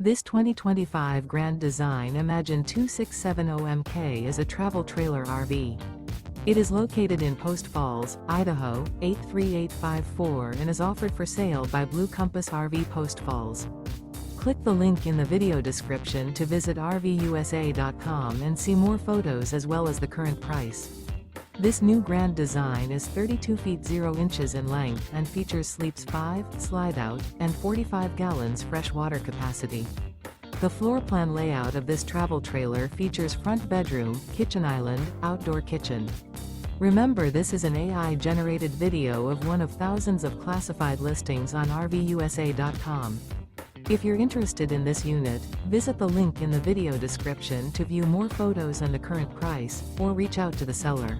This 2025 Grand Design Imagine 2670MK is a travel trailer RV. It is located in Post Falls, Idaho, 83854 and is offered for sale by Blue Compass RV Post Falls. Click the link in the video description to visit RVUSA.com and see more photos as well as the current price. This new Grand Design is 32 feet 0 inches in length and features sleeps 5, slide-out, and 45 gallons fresh water capacity. The floor plan layout of this travel trailer features front bedroom, kitchen island, outdoor kitchen. Remember, this is an AI-generated video of one of thousands of classified listings on RVUSA.com. If you're interested in this unit, visit the link in the video description to view more photos and the current price, or reach out to the seller.